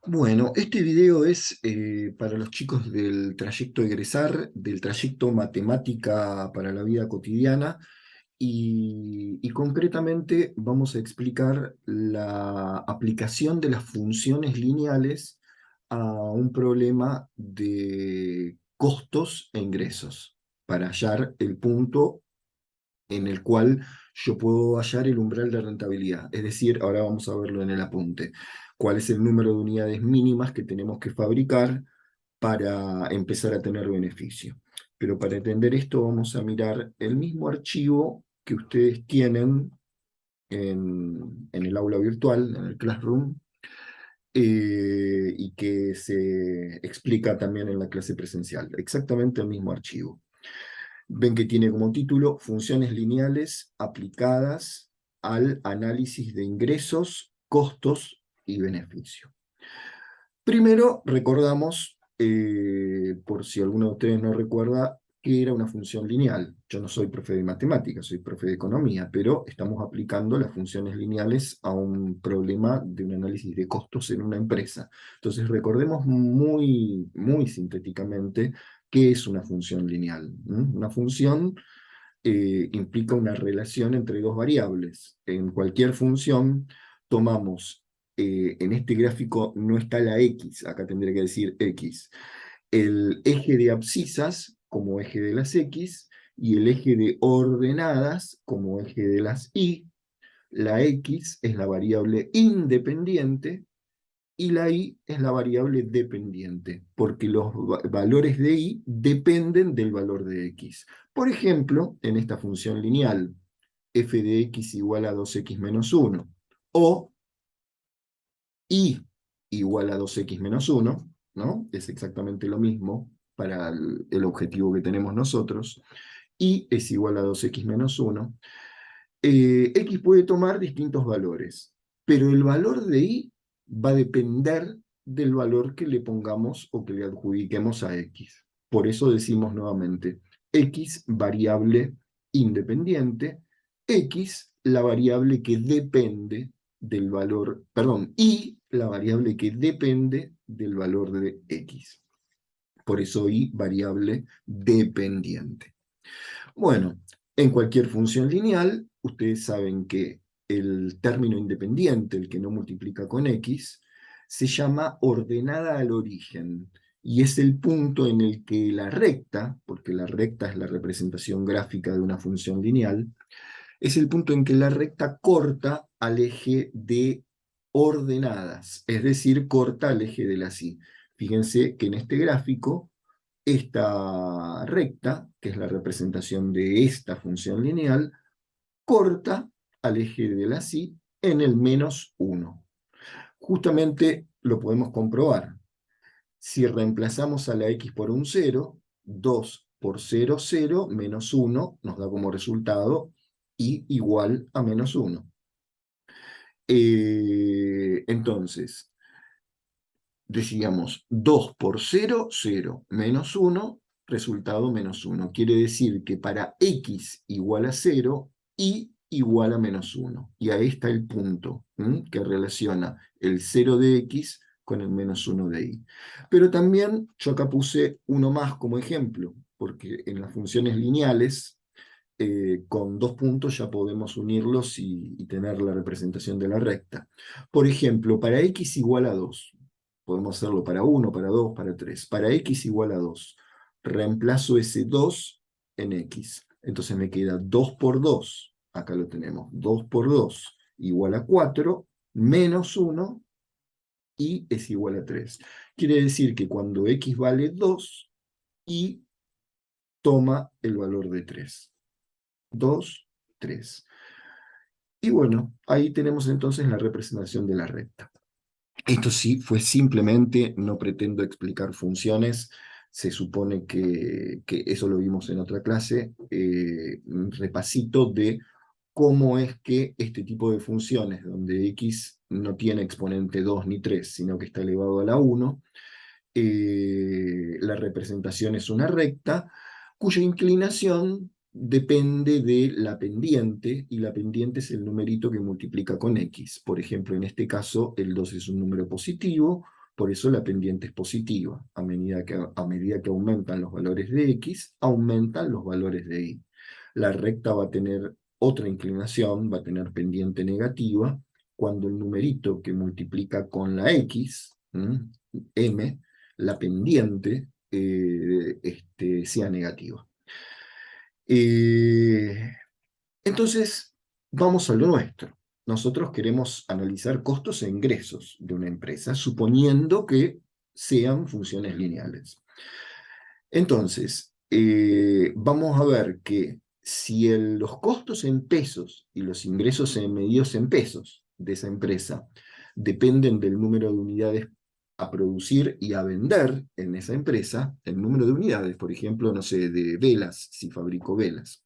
Bueno, este video es para los chicos del trayecto egresar, del trayecto matemática para la vida cotidiana y concretamente vamos a explicar la aplicación de las funciones lineales a un problema de costos e ingresos para hallar el punto en el cual yo puedo hallar el umbral de rentabilidad. Es decir, ahora vamos a verlo en el apunte. ¿Cuál es el número de unidades mínimas que tenemos que fabricar para empezar a tener beneficio? Pero para entender esto vamos a mirar el mismo archivo que ustedes tienen en el aula virtual, en el Classroom, y que se explica también en la clase presencial. Exactamente el mismo archivo. Ven que tiene como título Funciones lineales aplicadas al análisis de ingresos, costos y beneficio. Primero recordamos, por si alguno de ustedes no recuerda, qué era una función lineal. Yo no soy profe de matemáticas, soy profe de economía, pero estamos aplicando las funciones lineales a un problema de un análisis de costos en una empresa. Entonces recordemos muy sintéticamente qué es una función lineal. Una función implica una relación entre dos variables. En cualquier función tomamos, en este gráfico no está la x, acá tendría que decir x, el eje de abscisas como eje de las x y el eje de ordenadas como eje de las y. La x es la variable independiente y la y es la variable dependiente, porque los valores de y dependen del valor de x. Por ejemplo, en esta función lineal, f de x igual a 2x menos 1, o y igual a 2x menos 1, ¿no? Es exactamente lo mismo para el objetivo que tenemos nosotros, y es igual a 2x menos 1, x puede tomar distintos valores, pero el valor de y va a depender del valor que le pongamos o que le adjudiquemos a x. Por eso decimos nuevamente, x variable independiente, x la variable que depende del valor, perdón, y la variable que depende del valor de x. Por eso y variable dependiente. Bueno, en cualquier función lineal, ustedes saben que el término independiente, el que no multiplica con x, se llama ordenada al origen, y es el punto en el que la recta, porque la recta es la representación gráfica de una función lineal, es el punto en que la recta corta al eje de ordenadas, es decir, corta al eje de las y. Fíjense que en este gráfico esta recta, que es la representación de esta función lineal, corta al eje de la y en el menos 1. Justamente lo podemos comprobar. Si reemplazamos a la x por un 0, 2 por 0, 0, menos 1, nos da como resultado y igual a menos 1. Entonces, decíamos 2 por 0, 0, menos 1, resultado menos 1. Quiere decir que para x igual a 0, y igual a menos 1. Y ahí está el punto que relaciona el 0 de x con el menos 1 de y. Pero también yo acá puse uno más como ejemplo, porque en las funciones lineales, con dos puntos ya podemos unirlos y tener la representación de la recta. Por ejemplo, para x igual a 2, podemos hacerlo para 1, para 2, para 3. Para x igual a 2, reemplazo ese 2 en x. Entonces me queda 2 por 2, acá lo tenemos, 2 por 2 igual a 4, menos 1, y es igual a 3. Quiere decir que cuando x vale 2, y toma el valor de 3. 2, 3. Y bueno, ahí tenemos entonces la representación de la recta. Esto sí fue simplemente, no pretendo explicar funciones, se supone que eso lo vimos en otra clase, un repasito de cómo es que este tipo de funciones, donde x no tiene exponente 2 ni 3, sino que está elevado a la 1, la representación es una recta cuya inclinación depende de la pendiente, y la pendiente es el numerito que multiplica con x. Por ejemplo, en este caso, el 2 es un número positivo, Por eso la pendiente es positiva. A medida que aumentan los valores de X, aumentan los valores de Y. La recta va a tener otra inclinación, va a tener pendiente negativa, cuando el numerito que multiplica con la X, M, la pendiente, sea negativa. Entonces, vamos a lo nuestro. Nosotros queremos analizar costos e ingresos de una empresa, suponiendo que sean funciones lineales. Entonces, vamos a ver que si los costos en pesos y los ingresos medidos en pesos de esa empresa dependen del número de unidades a producir y a vender en esa empresa, el número de unidades, por ejemplo, no sé, de velas, si fabrico velas.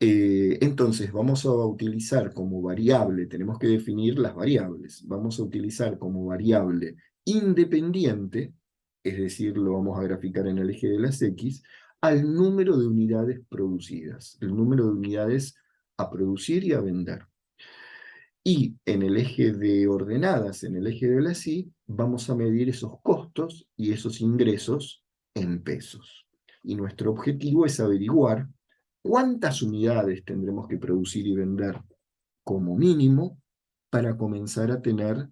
Entonces vamos a utilizar como variable, tenemos que definir las variables, vamos a utilizar como variable independiente, es decir, lo vamos a graficar en el eje de las X, al número de unidades producidas, el número de unidades a producir y a vender. Y en el eje de ordenadas, en el eje de las Y, vamos a medir esos costos y esos ingresos en pesos. Y nuestro objetivo es averiguar cuántas unidades tendremos que producir y vender como mínimo para comenzar a tener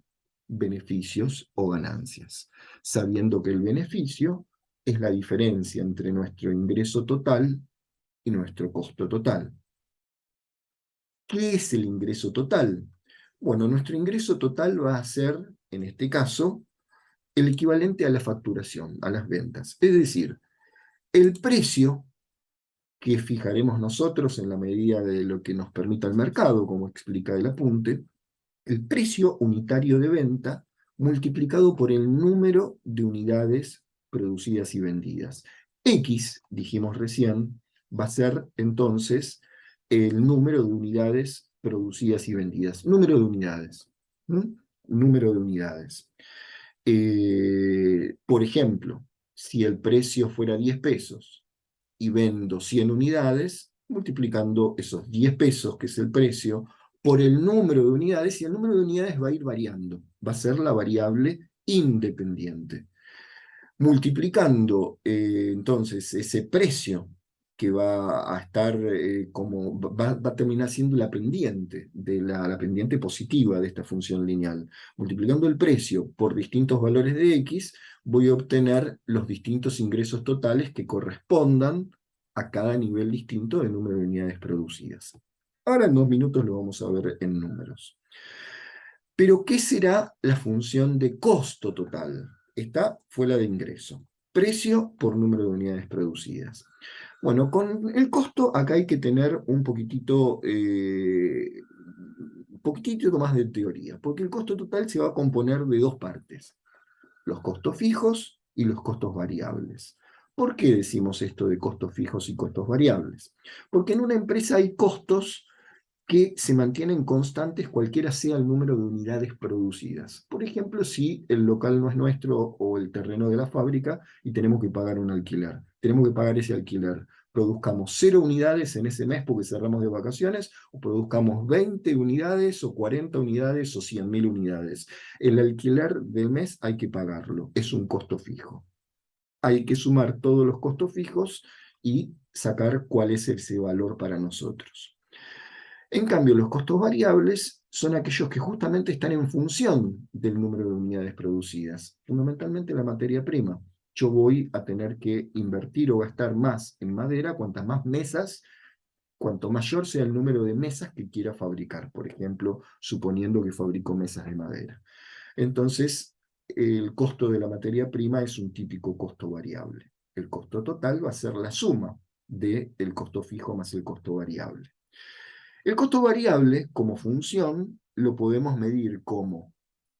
beneficios o ganancias, sabiendo que el beneficio es la diferencia entre nuestro ingreso total y nuestro costo total. ¿Qué es el ingreso total? Bueno, nuestro ingreso total va a ser, en este caso, el equivalente a la facturación, a las ventas. Es decir, el precio que fijaremos nosotros en la medida de lo que nos permita el mercado, como explica el apunte, el precio unitario de venta multiplicado por el número de unidades producidas y vendidas. X, dijimos recién, va a ser entonces el número de unidades producidas y vendidas. Número de unidades. Número de unidades. Por ejemplo, si el precio fuera 10 pesos y vendo 100 unidades, multiplicando esos 10 pesos, que es el precio, por el número de unidades, y el número de unidades va a ir variando, va a ser la variable independiente. Multiplicando entonces ese precio que va a estar va a terminar siendo la pendiente, la pendiente positiva de esta función lineal. Multiplicando el precio por distintos valores de X, voy a obtener los distintos ingresos totales que correspondan a cada nivel distinto de número de unidades producidas. Ahora en 2 minutos lo vamos a ver en números. Pero, ¿qué será la función de costo total? Esta fue la de ingreso. Precio por número de unidades producidas. Bueno, con el costo acá hay que tener un poquitito más de teoría, porque el costo total se va a componer de dos partes, los costos fijos y los costos variables. ¿Por qué decimos esto de costos fijos y costos variables? Porque en una empresa hay costos que se mantienen constantes cualquiera sea el número de unidades producidas. Por ejemplo, si el local no es nuestro o el terreno de la fábrica y tenemos que pagar un alquiler. Tenemos que pagar ese alquiler. Produzcamos 0 unidades en ese mes porque cerramos de vacaciones, o produzcamos 20 unidades, o 40 unidades, o 100.000 unidades. El alquiler del mes hay que pagarlo, es un costo fijo. Hay que sumar todos los costos fijos y sacar cuál es ese valor para nosotros. En cambio, los costos variables son aquellos que justamente están en función del número de unidades producidas, fundamentalmente la materia prima. Yo voy a tener que invertir o gastar más en madera cuantas más mesas, cuanto mayor sea el número de mesas que quiera fabricar, por ejemplo, suponiendo que fabrico mesas de madera. Entonces, el costo de la materia prima es un típico costo variable. El costo total va a ser la suma del costo fijo más el costo variable. El costo variable, como función, lo podemos medir como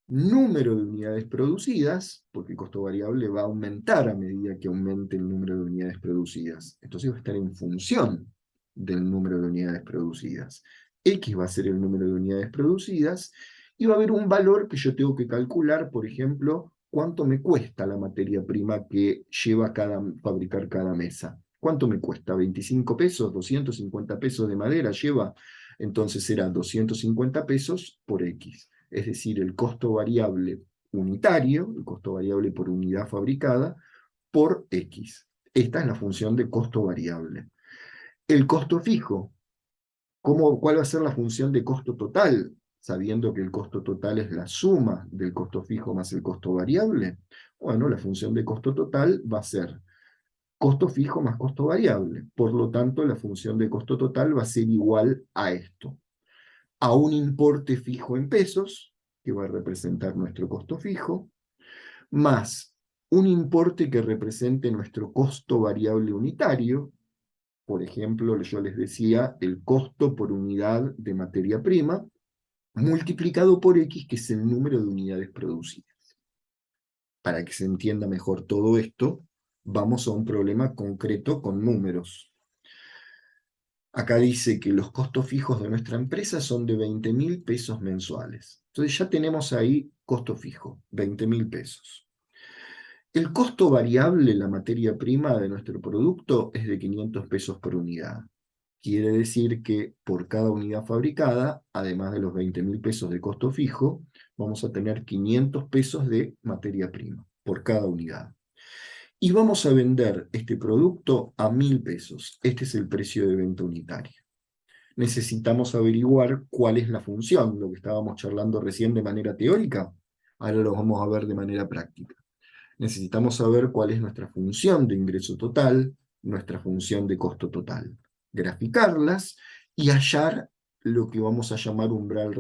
número de unidades producidas, porque el costo variable va a aumentar a medida que aumente el número de unidades producidas. Entonces va a estar en función del número de unidades producidas. X va a ser el número de unidades producidas, y va a haber un valor que yo tengo que calcular, por ejemplo, cuánto me cuesta la materia prima que lleva fabricar cada mesa. ¿Cuánto me cuesta? ¿25 pesos? ¿250 pesos de madera lleva? Entonces será 250 pesos por X. Es decir, el costo variable unitario, el costo variable por unidad fabricada, por X. Esta es la función de costo variable. El costo fijo, ¿cuál va a ser la función de costo total? Sabiendo que el costo total es la suma del costo fijo más el costo variable. Bueno, la función de costo total va a ser costo fijo más costo variable. Por lo tanto, la función de costo total va a ser igual a esto. A un importe fijo en pesos, que va a representar nuestro costo fijo, más un importe que represente nuestro costo variable unitario. Por ejemplo, yo les decía el costo por unidad de materia prima, multiplicado por X, que es el número de unidades producidas. Para que se entienda mejor todo esto, vamos a un problema concreto con números. Acá dice que los costos fijos de nuestra empresa son de 20.000 pesos mensuales. Entonces ya tenemos ahí costo fijo, 20.000 pesos. El costo variable, la materia prima de nuestro producto, es de 500 pesos por unidad. Quiere decir que por cada unidad fabricada, además de los 20.000 pesos de costo fijo, vamos a tener 500 pesos de materia prima por cada unidad. Y vamos a vender este producto a 1.000 pesos. Este es el precio de venta unitaria. Necesitamos averiguar cuál es la función, lo que estábamos charlando recién de manera teórica. Ahora lo vamos a ver de manera práctica. Necesitamos saber cuál es nuestra función de ingreso total, nuestra función de costo total. Graficarlas y hallar lo que vamos a llamar umbral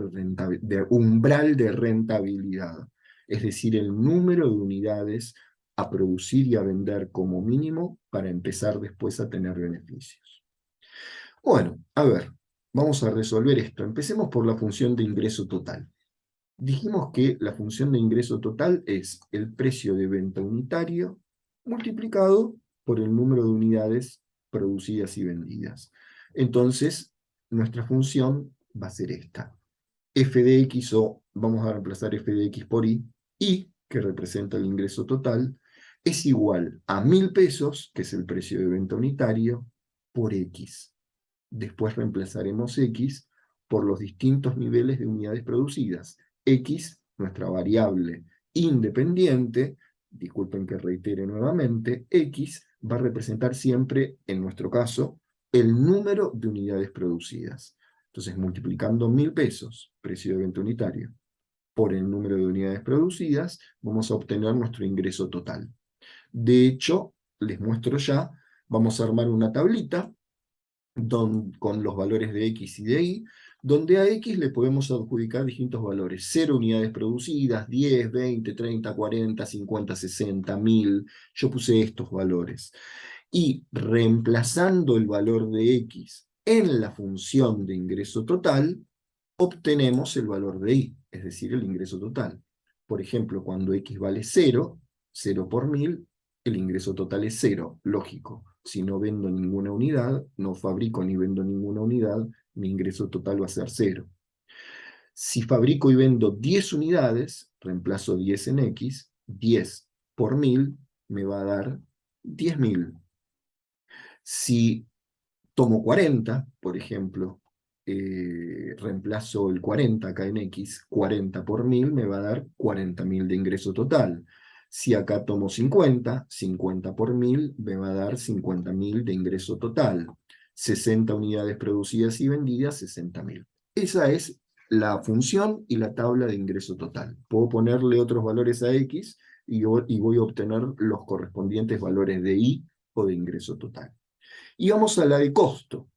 de rentabilidad, es decir, el número de unidades a producir y a vender como mínimo para empezar después a tener beneficios. Bueno, a ver, vamos a resolver esto. Empecemos por la función de ingreso total. Dijimos que la función de ingreso total es el precio de venta unitario multiplicado por el número de unidades producidas y vendidas. Entonces, nuestra función va a ser esta. F de X, o vamos a reemplazar F de X por I, que representa el ingreso total, es igual a 1.000 pesos, que es el precio de venta unitario, por X. Después reemplazaremos X por los distintos niveles de unidades producidas. X, nuestra variable independiente, disculpen que reitere nuevamente, X va a representar siempre, en nuestro caso, el número de unidades producidas. Entonces, multiplicando 1.000 pesos, precio de venta unitario, por el número de unidades producidas, vamos a obtener nuestro ingreso total. De hecho, les muestro ya, vamos a armar una tablita con los valores de X y de Y, donde a X le podemos adjudicar distintos valores. 0 unidades producidas, 10, 20, 30, 40, 50, 60, 1.000. Yo puse estos valores. Y reemplazando el valor de X en la función de ingreso total, obtenemos el valor de Y, es decir, el ingreso total. Por ejemplo, cuando X vale 0, 0 por 1.000, el ingreso total es 0, lógico. Si no vendo ninguna unidad, no fabrico ni vendo ninguna unidad, mi ingreso total va a ser 0. Si fabrico y vendo 10 unidades, reemplazo 10 en X, 10 por 1.000 me va a dar 10.000. Si tomo 40, por ejemplo, reemplazo el 40 acá en X, 40 por 1.000 me va a dar 40.000 de ingreso total. Si acá tomo 50, 50 por 1.000 me va a dar 50.000 de ingreso total. 60 unidades producidas y vendidas, 60.000. Esa es la función y la tabla de ingreso total. Puedo ponerle otros valores a X y voy a obtener los correspondientes valores de Y o de ingreso total. Y vamos a la de costo,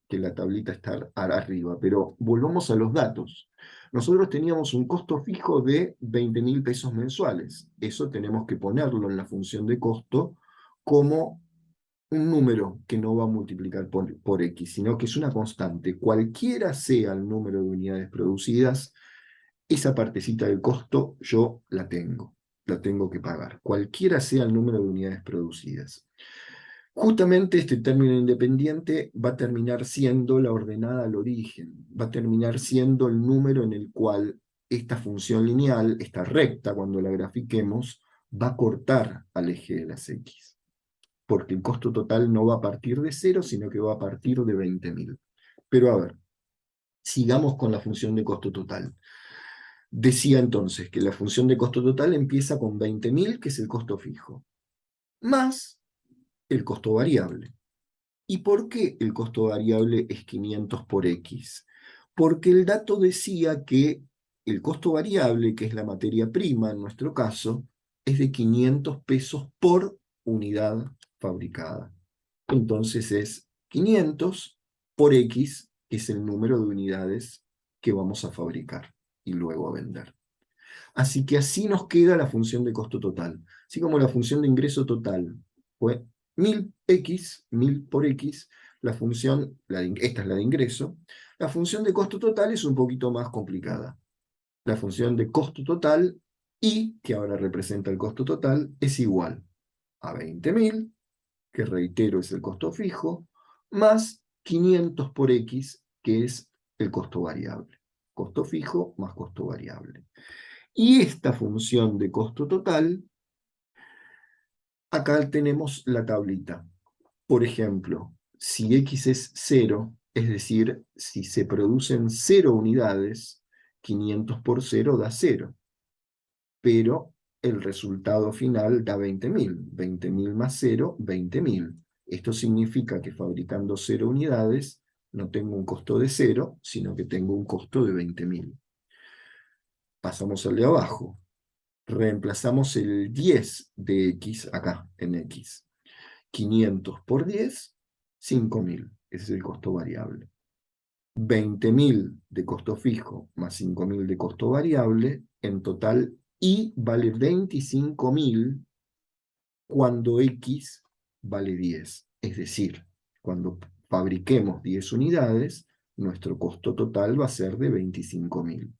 que la tablita está arriba, pero volvamos a los datos. Nosotros teníamos un costo fijo de 20.000 pesos mensuales. Eso tenemos que ponerlo en la función de costo como un número que no va a multiplicar por X, sino que es una constante. Cualquiera sea el número de unidades producidas, esa partecita del costo yo la tengo que pagar. Cualquiera sea el número de unidades producidas. Justamente este término independiente va a terminar siendo la ordenada al origen, va a terminar siendo el número en el cual esta función lineal, esta recta, cuando la grafiquemos, va a cortar al eje de las X. Porque el costo total no va a partir de 0, sino que va a partir de 20.000. Pero a ver, sigamos con la función de costo total. Decía entonces que la función de costo total empieza con 20.000, que es el costo fijo, más el costo variable. ¿Y por qué el costo variable es 500 por X? Porque el dato decía que el costo variable, que es la materia prima en nuestro caso, es de 500 pesos por unidad fabricada. Entonces es 500 por X, que es el número de unidades que vamos a fabricar y luego a vender. Así que así nos queda la función de costo total. Así como la función de ingreso total fue 1000x, 1000 por x, la función, esta es la de ingreso, la función de costo total es un poquito más complicada. La función de costo total, y que ahora representa el costo total, es igual a 20.000, que reitero es el costo fijo, más 500 por x, que es el costo variable. Costo fijo más costo variable. Y esta función de costo total, acá tenemos la tablita. Por ejemplo, si x es 0, es decir, si se producen 0 unidades, 500 por 0 da 0. Pero el resultado final da 20.000. 20.000 más 0, 20.000. Esto significa que fabricando 0 unidades no tengo un costo de 0, sino que tengo un costo de 20.000. Pasamos al de abajo. Reemplazamos el 10 de x acá, en x. 500 por 10, 5.000. Ese es el costo variable. 20.000 de costo fijo más 5.000 de costo variable, en total y vale 25.000 cuando x vale 10. Es decir, cuando fabriquemos 10 unidades, nuestro costo total va a ser de 25.000.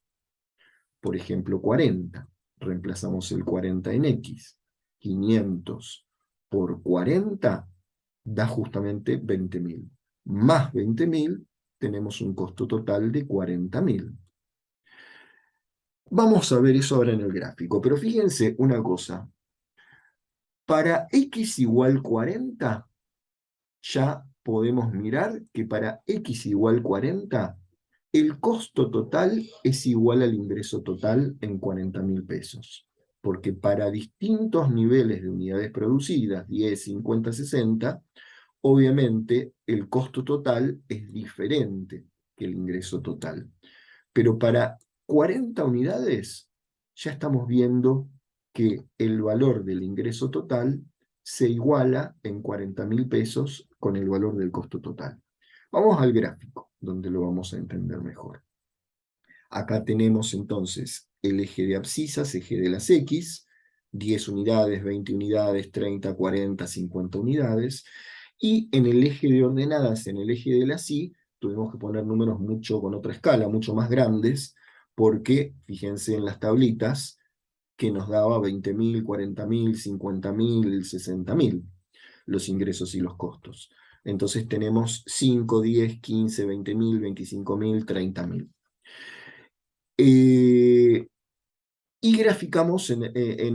Por ejemplo, 40. Reemplazamos el 40 en x. 500 por 40 da justamente 20.000. Más 20.000 tenemos un costo total de 40.000. Vamos a ver eso ahora en el gráfico, pero fíjense una cosa. Para x igual 40, ya podemos mirar que para x igual 40, el costo total es igual al ingreso total en 40.000 pesos. Porque para distintos niveles de unidades producidas, 10, 50, 60, obviamente el costo total es diferente que el ingreso total. Pero para 40 unidades ya estamos viendo que el valor del ingreso total se iguala en 40.000 pesos con el valor del costo total. Vamos al gráfico, donde lo vamos a entender mejor. Acá tenemos entonces el eje de abscisas, eje de las X, 10 unidades, 20 unidades, 30, 40, 50 unidades, y en el eje de ordenadas, en el eje de las Y, tuvimos que poner números con otra escala, mucho más grandes, porque fíjense en las tablitas que nos daba 20.000, 40.000, 50.000, 60.000 los ingresos y los costos. Entonces tenemos 5, 10, 15, 20.000, 25.000, 30.000. Y graficamos en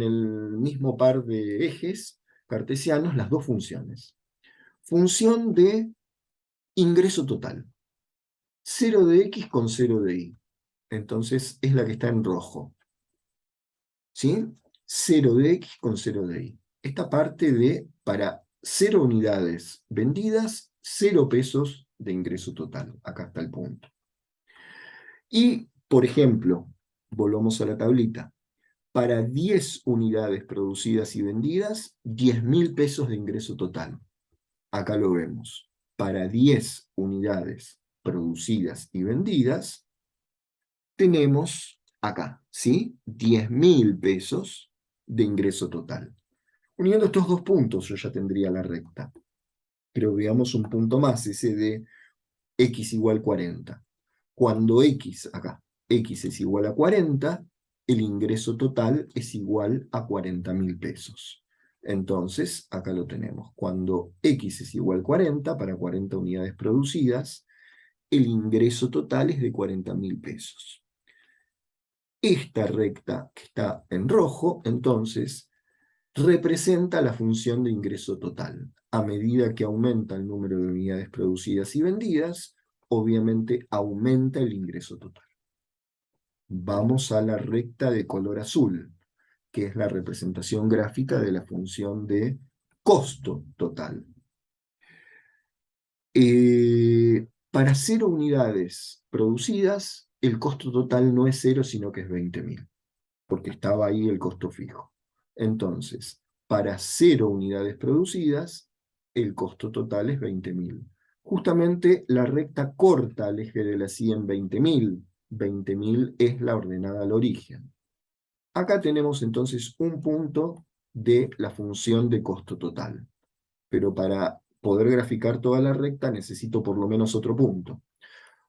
el mismo par de ejes cartesianos las dos funciones. Función de ingreso total. 0 de x con 0 de y. Entonces es la que está en rojo. ¿Sí? 0 de x con 0 de y. Esta parte de para 0 unidades vendidas, 0 pesos de ingreso total. Acá está el punto. Y, por ejemplo, volvamos a la tablita. Para 10 unidades producidas y vendidas, 10.000 pesos de ingreso total. Acá lo vemos. Para 10 unidades producidas y vendidas, tenemos acá, ¿sí? 10.000 pesos de ingreso total. Uniendo estos dos puntos, yo ya tendría la recta. Pero veamos un punto más, ese de x igual 40. Cuando x, acá, x es igual a 40, el ingreso total es igual a 40.000 pesos. Entonces, acá lo tenemos. Cuando x es igual a 40, para 40 unidades producidas, el ingreso total es de 40.000 pesos. Esta recta que está en rojo, entonces, representa la función de ingreso total. A medida que aumenta el número de unidades producidas y vendidas, obviamente aumenta el ingreso total. Vamos a la recta de color azul, que es la representación gráfica de la función de costo total. Para 0 unidades producidas, el costo total no es 0, sino que es 20.000, porque estaba ahí el costo fijo. Entonces, para 0 unidades producidas, el costo total es 20.000. Justamente la recta corta al eje de la Y en 20.000. 20.000 es la ordenada al origen. Acá tenemos entonces un punto de la función de costo total. Pero para poder graficar toda la recta necesito por lo menos otro punto.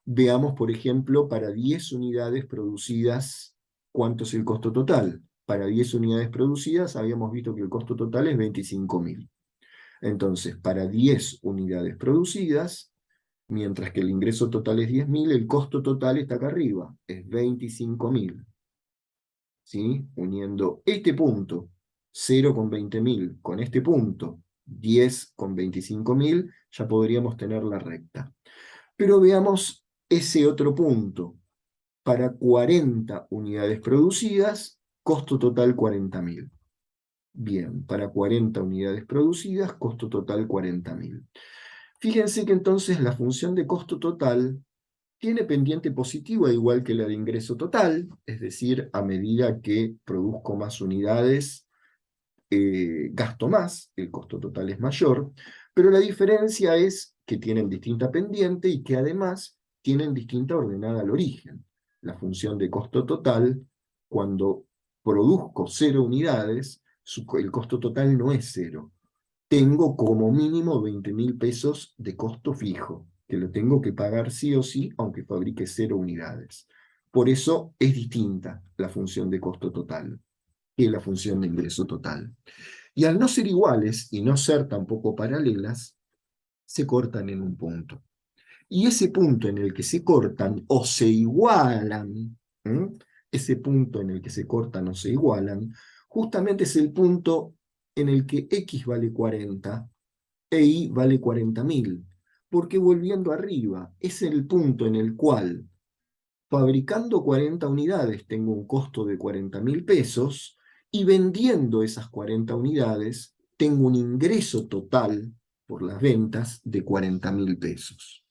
Veamos, por ejemplo, para 10 unidades producidas, ¿cuánto es el costo total? Para 10 unidades producidas habíamos visto que el costo total es 25.000. Entonces, para 10 unidades producidas, mientras que el ingreso total es 10.000, el costo total está acá arriba, es 25.000. ¿Sí? Uniendo este punto, 0 con 20.000, con este punto, 10 con 25.000, ya podríamos tener la recta. Pero veamos ese otro punto. Para 40 unidades producidas, costo total 40.000. Bien, para 40 unidades producidas, costo total 40.000. Fíjense que entonces la función de costo total tiene pendiente positiva igual que la de ingreso total, es decir, a medida que produzco más unidades, gasto más, el costo total es mayor, pero la diferencia es que tienen distinta pendiente y que además tienen distinta ordenada al origen. La función de costo total, cuando produzco 0 unidades, el costo total no es 0. Tengo como mínimo 20.000 pesos de costo fijo, que lo tengo que pagar sí o sí, aunque fabrique 0 unidades. Por eso es distinta la función de costo total que la función de ingreso total. Y al no ser iguales y no ser tampoco paralelas, se cortan en un punto. Y ese punto en el que se cortan o se igualan, ese punto en el que se cortan o se igualan, justamente es el punto en el que X vale 40 e Y vale 40.000. Porque volviendo arriba, es el punto en el cual fabricando 40 unidades tengo un costo de 40.000 pesos y vendiendo esas 40 unidades tengo un ingreso total por las ventas de 40.000 pesos,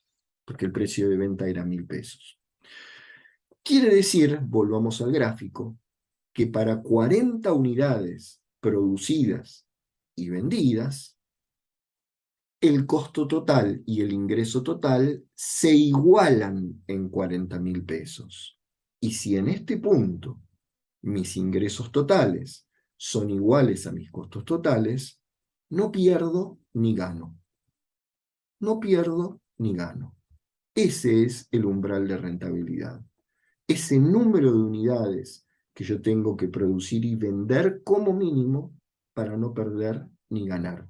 porque el precio de venta era 1.000 pesos. Quiere decir, volvamos al gráfico, que para 40 unidades producidas y vendidas, el costo total y el ingreso total se igualan en 40.000 pesos. Y si en este punto mis ingresos totales son iguales a mis costos totales, no pierdo ni gano. No pierdo ni gano. Ese es el umbral de rentabilidad. Ese número de unidades que yo tengo que producir y vender como mínimo para no perder ni ganar.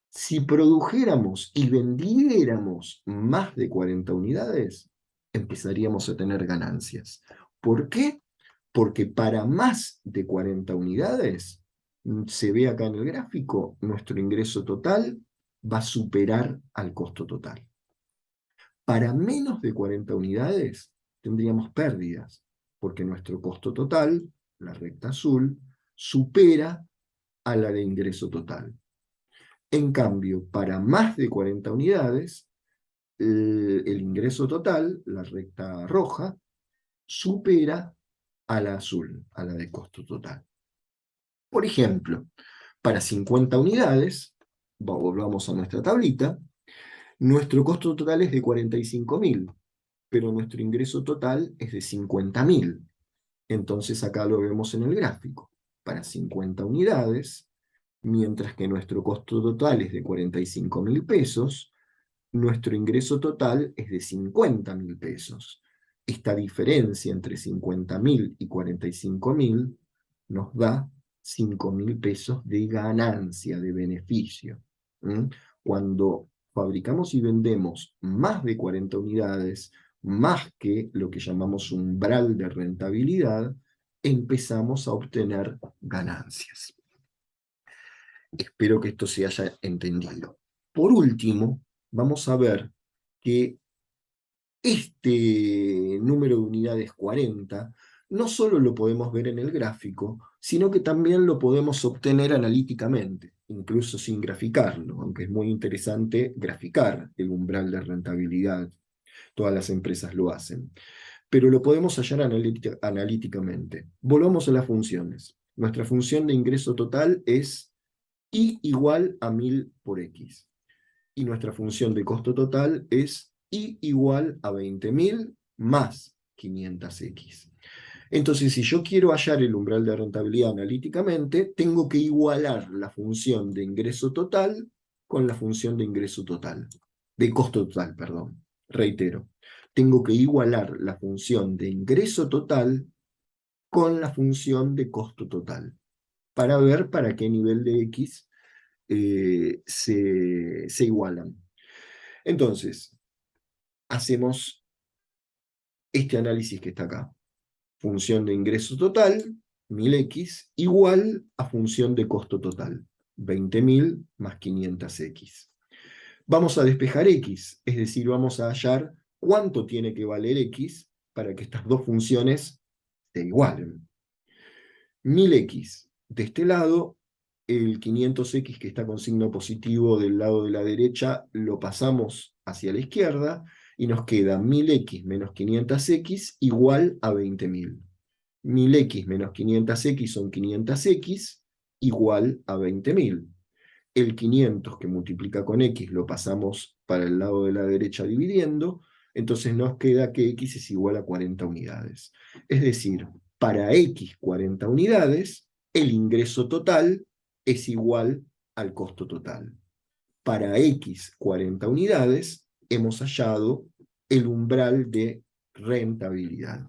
Si produjéramos y vendiéramos más de 40 unidades, empezaríamos a tener ganancias. ¿Por qué? Porque para más de 40 unidades, se ve acá en el gráfico, nuestro ingreso total va a superar al costo total. Para menos de 40 unidades, tendríamos pérdidas, porque nuestro costo total, la recta azul, supera a la de ingreso total. En cambio, para más de 40 unidades, el ingreso total, la recta roja, supera a la azul, a la de costo total. Por ejemplo, para 50 unidades, volvamos a nuestra tablita, nuestro costo total es de 45.000, pero nuestro ingreso total es de 50.000. Entonces acá lo vemos en el gráfico. Para 50 unidades, mientras que nuestro costo total es de 45.000 pesos, nuestro ingreso total es de 50.000 pesos. Esta diferencia entre 50.000 y 45.000 nos da 5.000 pesos de ganancia, de beneficio. Cuando fabricamos y vendemos más de 40 unidades, más que lo que llamamos umbral de rentabilidad, empezamos a obtener ganancias. Espero que esto se haya entendido. Por último, vamos a ver que este número de unidades 40 no solo lo podemos ver en el gráfico, sino que también lo podemos obtener analíticamente, incluso sin graficarlo, aunque es muy interesante graficar el umbral de rentabilidad. Todas las empresas lo hacen, pero lo podemos hallar analíticamente. Volvamos a las funciones. Nuestra función de ingreso total es Y igual a 1000 por X. Y nuestra función de costo total es Y igual a 20.000 más 500X. Entonces, si yo quiero hallar el umbral de rentabilidad analíticamente, tengo que igualar la función de ingreso total con la función de ingreso total, de costo total, perdón. Reitero, tengo que igualar la función de ingreso total con la función de costo total, para ver para qué nivel de X se igualan. Entonces, hacemos este análisis que está acá. Función de ingreso total, 1000X, igual a función de costo total, 20.000 más 500X. Vamos a despejar X, es decir, vamos a hallar cuánto tiene que valer X para que estas dos funciones se igualen. 1000X de este lado, el 500X que está con signo positivo del lado de la derecha, lo pasamos hacia la izquierda y nos queda 1000X menos 500X igual a 20.000. 1000X menos 500X son 500X igual a 20.000. El 500 que multiplica con X lo pasamos para el lado de la derecha dividiendo, entonces nos queda que X es igual a 40 unidades. Es decir, para X 40 unidades, el ingreso total es igual al costo total. Para X 40 unidades, hemos hallado el umbral de rentabilidad.